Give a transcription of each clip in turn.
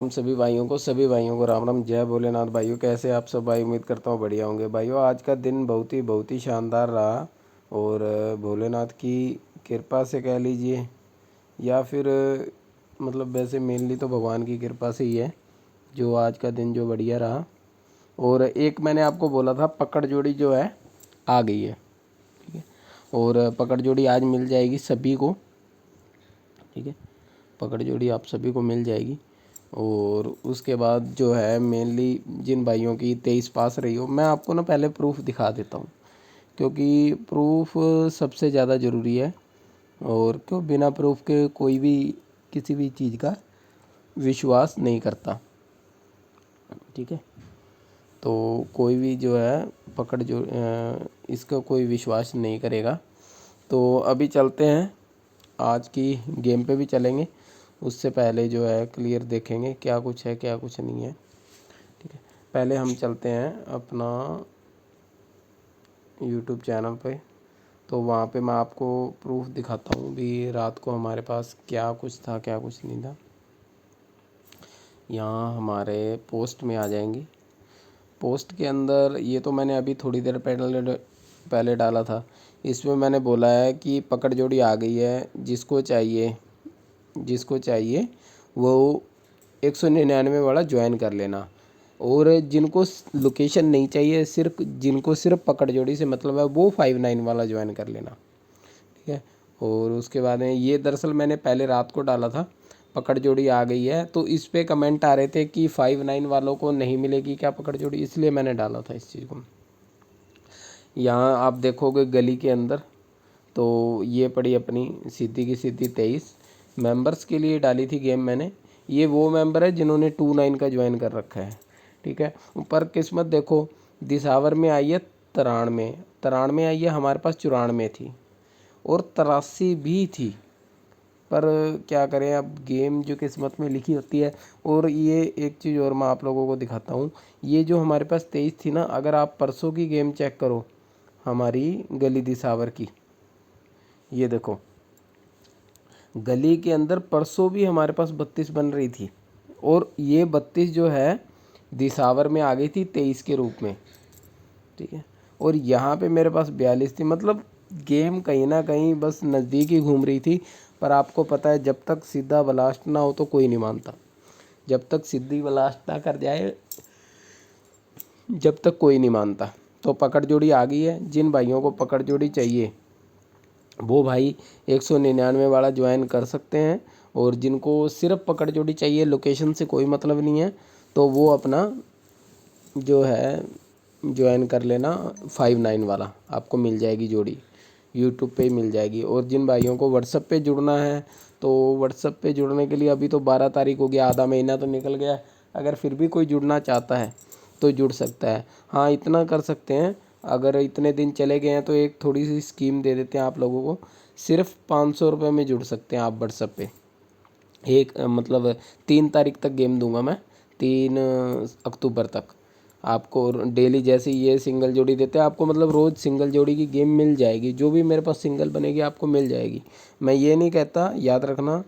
हम सभी भाइयों को राम राम। जय भोलेनाथ। भाइयों कैसे आप सब भाई? उम्मीद करता हूँ बढ़िया होंगे। भाइयों आज का दिन बहुत ही शानदार रहा और भोलेनाथ की कृपा से कह लीजिए या फिर मतलब वैसे मेनली तो भगवान की कृपा से ही है जो आज का दिन जो बढ़िया रहा। और एक मैंने आपको बोला था पकड़ जोड़ी जो है आ गई है, ठीक है। और पकड़ जोड़ी आज मिल जाएगी सभी को, ठीक है। पकड़ जोड़ी आप सभी को मिल जाएगी। और उसके बाद जो है मेनली जिन भाइयों की 23 पास रही हो, मैं आपको ना पहले प्रूफ दिखा देता हूँ क्योंकि प्रूफ सबसे ज़्यादा ज़रूरी है। और क्यों बिना प्रूफ के कोई भी किसी भी चीज़ का विश्वास नहीं करता, ठीक है। तो कोई भी जो है पकड़ जो इसका कोई विश्वास नहीं करेगा। तो अभी चलते हैं, आज की गेम पे भी चलेंगे। उससे पहले जो है क्लियर देखेंगे क्या कुछ है क्या कुछ नहीं है, ठीक है। पहले हम चलते हैं अपना यूट्यूब चैनल पे, तो वहाँ पे मैं आपको प्रूफ दिखाता हूँ भी रात को हमारे पास क्या कुछ था क्या कुछ नहीं था। यहाँ हमारे पोस्ट में आ जाएंगे। पोस्ट के अंदर ये तो मैंने अभी थोड़ी देर पहले डाला था। इसमें मैंने बोला है कि पकड़ जोड़ी आ गई है, जिसको चाहिए वो 199 वाला ज्वाइन कर लेना। और जिनको लोकेशन नहीं चाहिए, जिनको सिर्फ पकड़ जोड़ी से मतलब है वो 59 वाला ज्वाइन कर लेना, ठीक है। और उसके बाद में ये दरअसल मैंने पहले रात को डाला था पकड़ जोड़ी आ गई है, तो इस पे कमेंट आ रहे थे कि 59 वालों को नहीं मिलेगी क्या पकड़ जोड़ी, इसलिए मैंने डाला था इस चीज़ को। यहाँ आप देखोगे गली के अंदर तो ये पड़ी अपनी सीधी की सीधी 23 मेंबर्स के लिए डाली थी गेम मैंने। ये वो मेंबर है जिन्होंने 29 का ज्वाइन कर रखा है, ठीक है। ऊपर किस्मत देखो दिसावर में आई है 93 आई है, हमारे पास 94 थी और 83 भी थी। पर क्या करें, अब गेम जो किस्मत में लिखी होती है। और ये एक चीज़ और मैं आप लोगों को दिखाता हूँ, ये जो हमारे पास 23 थी ना, अगर आप परसों की गेम चेक करो हमारी गली दिसावर की, ये देखो गली के अंदर परसों भी हमारे पास 32 बन रही थी और ये 32 जो है दिसावर में आ गई थी 23 के रूप में, ठीक है। और यहाँ पे मेरे पास 42 थी। मतलब गेम कहीं ना कहीं बस नज़दीक ही घूम रही थी। पर आपको पता है जब तक सीधा ब्लास्ट ना हो तो कोई नहीं मानता, जब तक सीधी ब्लास्ट ना कर जाए जब तक कोई नहीं मानता। तो पकड़ जोड़ी आ गई है, जिन भाइयों को पकड़ जोड़ी चाहिए वो भाई 199 वाला ज्वाइन कर सकते हैं। और जिनको सिर्फ पकड़ जोड़ी चाहिए, लोकेशन से कोई मतलब नहीं है, तो वो अपना जो है ज्वाइन कर लेना 59 वाला, आपको मिल जाएगी जोड़ी यूट्यूब पे ही मिल जाएगी। और जिन भाइयों को व्हाट्सअप पे जुड़ना है तो व्हाट्सअप पे जुड़ने के लिए अभी तो 12 तारीख हो गया, आधा महीना तो निकल गया। अगर फिर भी कोई जुड़ना चाहता है तो जुड़ सकता है। हाँ इतना कर सकते हैं, अगर इतने दिन चले गए हैं तो एक थोड़ी सी स्कीम दे देते हैं आप लोगों को। सिर्फ 500 रुपये में जुड़ सकते हैं आप व्हाट्सअप पे। मतलब 3 तारीख तक गेम दूंगा मैं, 3 अक्टूबर तक आपको। डेली जैसे ये सिंगल जोड़ी देते हैं आपको, मतलब रोज़ सिंगल जोड़ी की गेम मिल जाएगी, जो भी मेरे पास सिंगल बनेगी आपको मिल जाएगी। मैं ये नहीं कहता, याद रखना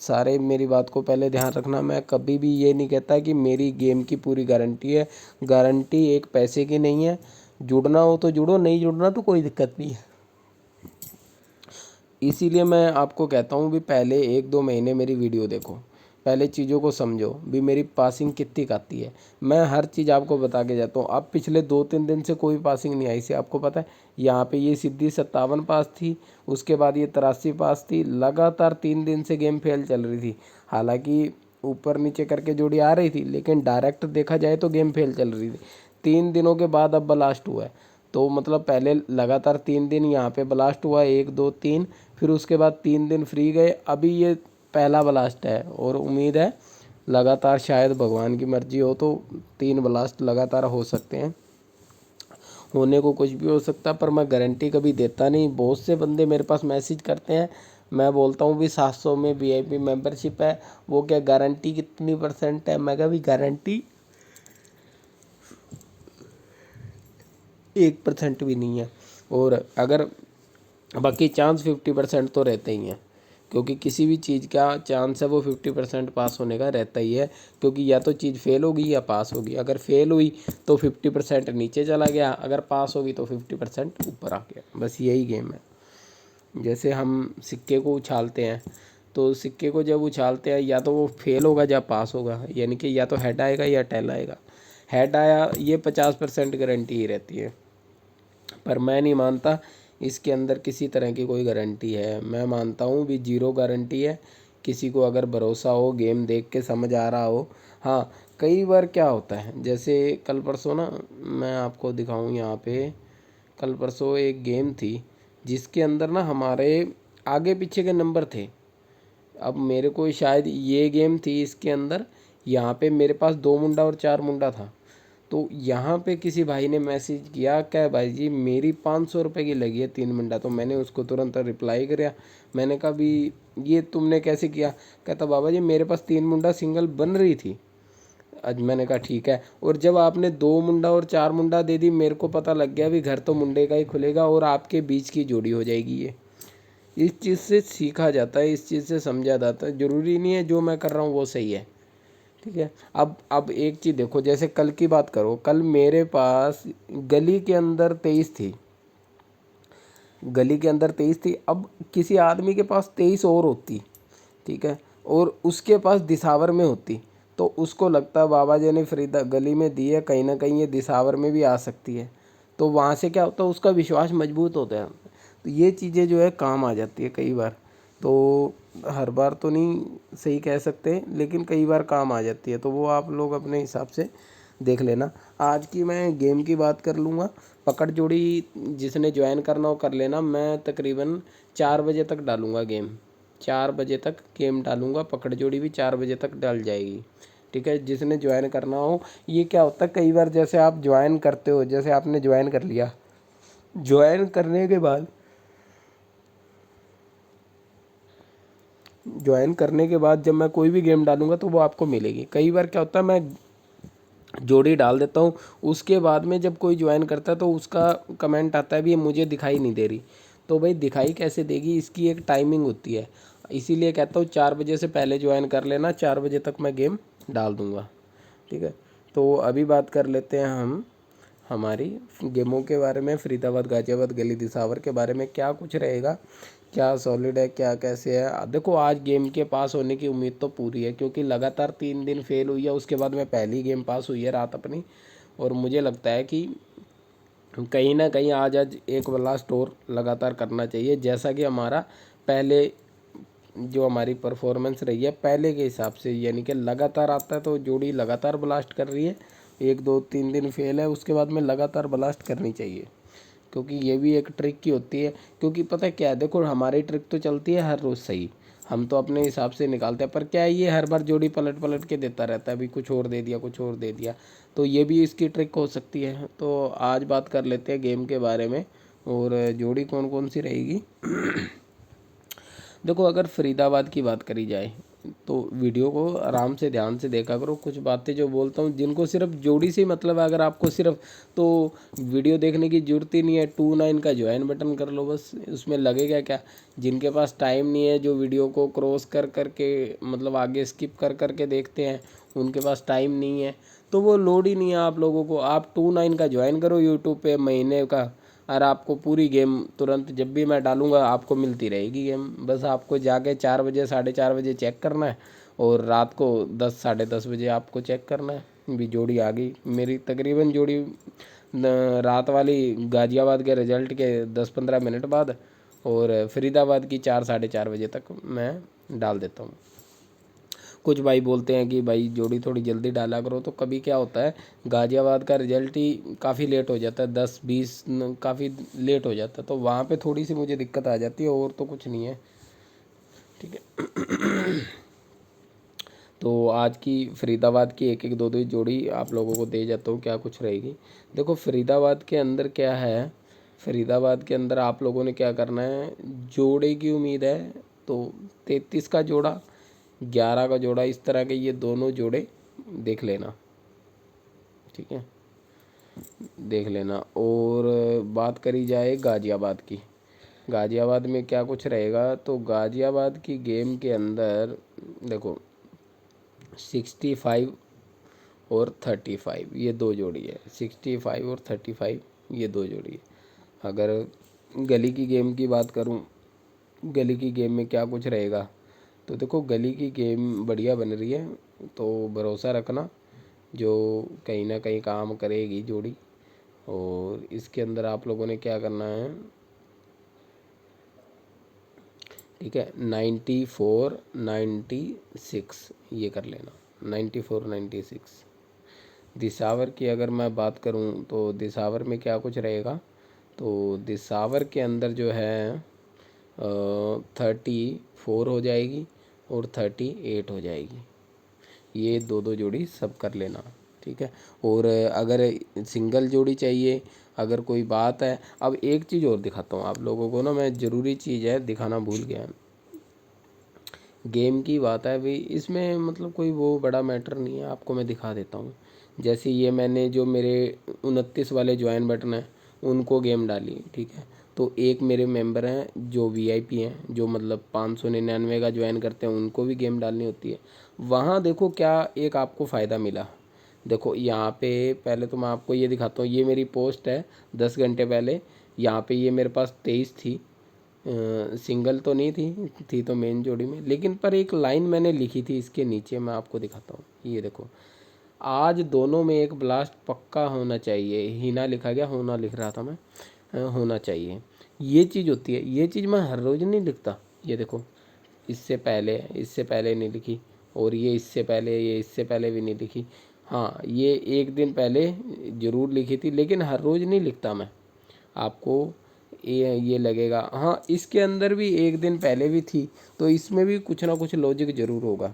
सारे मेरी बात को पहले ध्यान रखना, मैं कभी भी ये नहीं कहता कि मेरी गेम की पूरी गारंटी है। गारंटी एक पैसे की नहीं है। जुड़ना हो तो जुड़ो, नहीं जुड़ना तो कोई दिक्कत नहीं है। इसीलिए मैं आपको कहता हूँ भी पहले 1-2 महीने मेरी वीडियो देखो, पहले चीज़ों को समझो भी मेरी पासिंग कितनी आती है। मैं हर चीज़ आपको बता के जाता हूँ। अब पिछले 2-3 दिन से कोई पासिंग नहीं आई, से आपको पता है यहाँ पे ये सीधी 57 पास थी, उसके बाद ये 83 पास थी। लगातार 3 दिन से गेम फेल चल रही थी। हालांकि ऊपर नीचे करके जोड़ी आ रही थी, लेकिन डायरेक्ट देखा जाए तो गेम फेल चल रही थी। 3 दिनों के बाद अब ब्लास्ट हुआ है, तो मतलब पहले लगातार 3 दिन यहाँ पे ब्लास्ट हुआ, 1 2 3, फिर उसके बाद 3 दिन फ्री गए। अभी ये पहला ब्लास्ट है और उम्मीद है लगातार, शायद भगवान की मर्जी हो तो 3 ब्लास्ट लगातार हो सकते हैं। होने को कुछ भी हो सकता है, पर मैं गारंटी कभी देता नहीं। बहुत से बंदे मेरे पास मैसेज करते हैं, मैं बोलता हूँ भी 700 में VIP मेंबरशिप है, वो क्या गारंटी कितनी % है। मैं कहा भी गारंटी 1% भी नहीं है। और अगर बाकी चांस 50% तो रहते ही हैं क्योंकि किसी भी चीज़ का चांस है वो 50% पास होने का रहता ही है, क्योंकि या तो चीज़ फेल होगी या पास होगी। अगर फेल हुई तो 50% नीचे चला गया, अगर पास होगी तो 50% ऊपर आ गया। बस यही गेम है। जैसे हम सिक्के को उछालते हैं, तो सिक्के को जब उछालते हैं या तो वो फेल होगा या पास होगा, यानी कि या तो हेड आएगा या टेल आएगा। हेड आया ये 50% गारंटी ही रहती है, पर मैं नहीं मानता इसके अंदर किसी तरह की कोई गारंटी है। मैं मानता हूँ भी जीरो गारंटी है। किसी को अगर भरोसा हो, गेम देख के समझ आ रहा हो। हाँ, कई बार क्या होता है, जैसे कल परसों ना, मैं आपको दिखाऊँ यहाँ पे, कल परसों एक गेम थी जिसके अंदर ना हमारे आगे पीछे के नंबर थे। अब मेरे को शायद ये गेम थी, इसके अंदर यहाँ पे मेरे पास 2 मुंडा और 4 मुंडा था। तो यहाँ पे किसी भाई ने मैसेज किया, क्या भाई जी मेरी 500 रुपये की लगी है 3 मुंडा। तो मैंने उसको तुरंत रिप्लाई किया। मैंने कहा भी ये तुमने कैसे किया? कहता बाबा जी मेरे पास 3 मुंडा सिंगल बन रही थी। आज मैंने कहा ठीक है। और जब आपने 2 मुंडा और 4 मुंडा दे दी, मेरे को पता लग गया भी घर तो मुंडे का ही खुलेगा और आपके बीच की जोड़ी हो जाएगी ये। इस चीज़ से सीखा जाता है, इस चीज़ से समझा जाता है। ज़रूरी नहीं है जो मैं कर रहा हूँ वो सही है। ठीक है। अब एक चीज़ देखो, जैसे कल की बात करो, कल मेरे पास गली के अंदर 23 थी, गली के अंदर 23 थी। अब किसी आदमी के पास 23 और होती, ठीक है, और उसके पास दिसावर में होती, तो उसको लगता बाबा जी ने फरीदा गली में दी है, कहीं ना कहीं ये दिसावर में भी आ सकती है। तो वहाँ से क्या होता है, उसका विश्वास मजबूत होता है। तो ये चीज़ें जो है काम आ जाती है कई बार। तो हर बार तो नहीं सही कह सकते, लेकिन कई बार काम आ जाती है। तो वो आप लोग अपने हिसाब से देख लेना। आज की मैं गेम की बात कर लूँगा। पकड़ जोड़ी जिसने ज्वाइन करना हो कर लेना। मैं तकरीबन 4 बजे तक डालूँगा गेम, 4 बजे तक गेम डालूँगा। पकड़ जोड़ी भी 4 बजे तक डल जाएगी। ठीक है, जिसने ज्वाइन करना हो। ये क्या होता है, कई बार जैसे आप ज्वाइन करते हो, जैसे आपने ज्वाइन कर लिया, ज्वाइन करने के बाद ज्वाइन करने के बाद जब मैं कोई भी गेम डालूंगा तो वो आपको मिलेगी। कई बार क्या होता है, मैं जोड़ी डाल देता हूँ, उसके बाद में जब कोई ज्वाइन करता है तो उसका कमेंट आता है भी ये मुझे दिखाई नहीं दे रही। तो भाई दिखाई कैसे देगी, इसकी एक टाइमिंग होती है। इसीलिए कहता हूँ 4 बजे से पहले ज्वाइन कर लेना, 4 बजे तक मैं गेम डाल दूँगा। ठीक है। तो अभी बात कर लेते हैं हम हमारी गेमों के बारे में। फरीदाबाद, गाजियाबाद, गली दिसावर के बारे में क्या कुछ रहेगा, क्या सॉलिड है, क्या कैसे है। देखो आज गेम के पास होने की उम्मीद तो पूरी है, क्योंकि लगातार 3 दिन फेल हुई है, उसके बाद में पहली गेम पास हुई है रात अपनी। और मुझे लगता है कि कहीं ना कहीं आज आज एक वाला स्टोर लगातार करना चाहिए, जैसा कि हमारा पहले जो हमारी परफॉर्मेंस रही है पहले के हिसाब से, यानी कि लगातार आता है तो जोड़ी लगातार ब्लास्ट कर रही है। 1 2 3 दिन फेल है, उसके बाद में लगातार ब्लास्ट करनी चाहिए, क्योंकि ये भी एक ट्रिक की होती है। क्योंकि पता है क्या है, देखो हमारी ट्रिक तो चलती है हर रोज़ सही, हम तो अपने हिसाब से निकालते हैं, पर क्या है ये हर बार जोड़ी पलट पलट के देता रहता है, अभी कुछ और दे दिया, कुछ और दे दिया। तो ये भी इसकी ट्रिक हो सकती है। तो आज बात कर लेते हैं गेम के बारे में, और जोड़ी कौन कौन सी रहेगी। देखो अगर फरीदाबाद की बात करी जाए तो वीडियो को आराम से ध्यान से देखा करो। कुछ बातें जो बोलता हूँ, जिनको सिर्फ जोड़ी से मतलब है, अगर आपको सिर्फ, तो वीडियो देखने की ज़रूरत ही नहीं है। 2 9 का ज्वाइन बटन कर लो बस, उसमें लगेगा क्या। जिनके पास टाइम नहीं है, जो वीडियो को क्रॉस कर कर के मतलब आगे स्किप कर कर के देखते हैं, उनके पास टाइम नहीं है, तो वो लोड ही नहीं है आप लोगों को। आप 2 9 का ज्वाइन करो यूट्यूब पे महीने का, और आपको पूरी गेम तुरंत जब भी मैं डालूंगा आपको मिलती रहेगी गेम। बस आपको जाके 4 बजे 4:30 बजे चेक करना है, और रात को 10 10:30 बजे आपको चेक करना है भी जोड़ी आ गई। मेरी तकरीबन जोड़ी रात वाली गाज़ियाबाद के रिज़ल्ट के 10 15 मिनट बाद, और फरीदाबाद की 4 4:30 बजे तक मैं डाल देता हूँ। कुछ भाई बोलते हैं कि भाई जोड़ी थोड़ी जल्दी डाला करो, तो कभी क्या होता है, गाज़ियाबाद का रिजल्ट ही काफ़ी लेट हो जाता है, 10 20 काफ़ी लेट हो जाता है, तो वहाँ पे थोड़ी सी मुझे दिक्कत आ जाती है, और तो कुछ नहीं है। ठीक है। तो आज की फरीदाबाद की एक एक दो दो जोड़ी आप लोगों को दे जाता हूँ, क्या कुछ रहेगी। देखो फरीदाबाद के अंदर क्या है, फरीदाबाद के अंदर आप लोगों ने क्या करना है, जोड़े की उम्मीद है तो 33 का जोड़ा, 11 का जोड़ा, इस तरह के ये दोनों जोड़े देख लेना। ठीक है, देख लेना। और बात करी जाए गाज़ियाबाद की, गाज़ियाबाद में क्या कुछ रहेगा, तो गाज़ियाबाद की गेम के अंदर देखो 65 और 35 ये दो जोड़ी है, 65 और 35 ये दो जोड़ी है। अगर गली की गेम की बात करूं, गली की गेम में क्या कुछ रहेगा, तो देखो गली की गेम बढ़िया बन रही है, तो भरोसा रखना, जो कहीं ना कहीं काम करेगी जोड़ी। और इसके अंदर आप लोगों ने क्या करना है, ठीक है, 94 96 ये कर लेना, 94 96। दिसावर की अगर मैं बात करूं, तो दिसावर में क्या कुछ रहेगा, तो दिसावर के अंदर जो है 34 हो जाएगी और 38 हो जाएगी, ये दो दो जोड़ी सब कर लेना, ठीक है। और अगर सिंगल जोड़ी चाहिए, अगर कोई बात है, अब एक चीज़ और दिखाता हूँ आप लोगों को ना, मैं ज़रूरी चीज़ है दिखाना भूल गया। गेम की बात है भाई, इसमें मतलब कोई वो बड़ा मैटर नहीं है, आपको मैं दिखा देता हूँ। जैसे ये मैंने जो मेरे 29 वाले ज्वाइन बटन हैं उनको गेम डाली, ठीक है। तो एक मेरे मेंबर हैं जो वीआईपी हैं, जो मतलब 599 का ज्वाइन करते हैं, उनको भी गेम डालनी होती है। वहाँ देखो क्या एक आपको फ़ायदा मिला, देखो यहाँ पे पहले तो मैं आपको ये दिखाता हूँ, ये मेरी पोस्ट है 10 घंटे पहले। यहाँ पे ये मेरे पास 23 थी, सिंगल तो नहीं थी तो मेन जोड़ी में, लेकिन पर एक लाइन मैंने लिखी थी इसके नीचे, मैं आपको दिखाता हूँ, ये देखो, आज दोनों में एक ब्लास्ट पक्का होना चाहिए, हीना लिखा गया, होना लिख रहा था मैं, होना चाहिए। ये चीज़ होती है, ये चीज़ मैं हर रोज़ नहीं लिखता, ये देखो, इससे पहले नहीं लिखी, और ये इससे पहले, ये इससे पहले भी नहीं लिखी। हाँ, ये एक दिन पहले ज़रूर लिखी थी, लेकिन हर रोज़ नहीं लिखता मैं, आपको ये लगेगा। हाँ, इसके अंदर भी एक दिन पहले भी थी, तो इसमें भी कुछ ना कुछ लॉजिक ज़रूर होगा।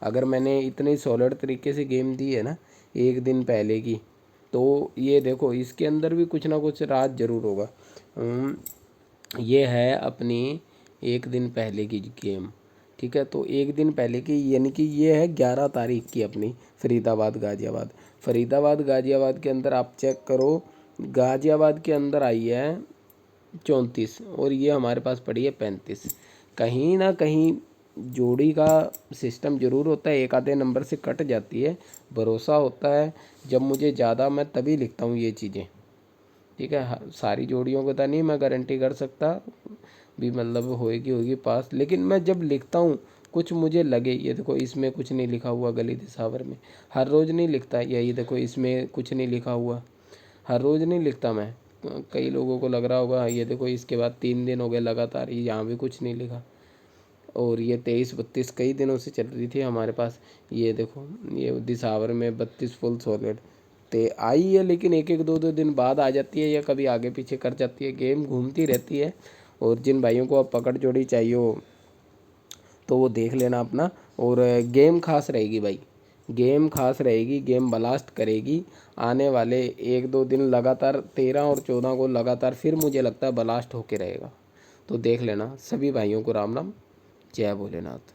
अगर मैंने इतनी सॉलिड तरीके से गेम दी है ना एक दिन पहले की, तो ये देखो इसके अंदर भी कुछ ना कुछ राज ज़रूर होगा। ये है अपनी एक दिन पहले की गेम, ठीक है। तो एक दिन पहले की यानी कि ये है 11 तारीख की अपनी फरीदाबाद गाज़ियाबाद। फरीदाबाद गाज़ियाबाद के अंदर आप चेक करो, गाज़ियाबाद के अंदर आई है 34 और ये हमारे पास पड़ी है 35। कहीं ना कहीं जोड़ी का सिस्टम ज़रूर होता है, एक आधे नंबर से कट जाती है, भरोसा होता है जब मुझे ज़्यादा, मैं तभी लिखता हूँ ये चीज़ें, ठीक है। सारी जोड़ियों को तो नहीं मैं गारंटी कर सकता भी, मतलब होएगी पास, लेकिन मैं जब लिखता हूँ कुछ मुझे लगे, ये देखो इसमें कुछ नहीं लिखा हुआ गली दिसावर में, हर रोज़ नहीं लिखता, यही देखो इसमें कुछ नहीं लिखा हुआ, हर रोज़ नहीं लिखता मैं। कई लोगों को लग रहा होगा, ये देखो इसके बाद 3 दिन हो गए लगातार, ये यहाँ भी कुछ नहीं लिखा, और ये 23 32 कई दिनों से चल रही थी हमारे पास। ये देखो ये दिसावर में 32 फुल सॉलिड ते आई है, लेकिन एक एक दो दो दिन बाद आ जाती है, या कभी आगे पीछे कर जाती है, गेम घूमती रहती है। और जिन भाइयों को अब पकड़ जोड़ी चाहिए हो तो वो देख लेना अपना। और गेम खास रहेगी भाई, गेम खास रहेगी, गेम ब्लास्ट करेगी। आने वाले एक दो दिन लगातार 13 और 14 को लगातार फिर मुझे लगता है ब्लास्ट होके रहेगा, तो देख लेना। सभी भाइयों को राम राम, जय भोलेनाथ।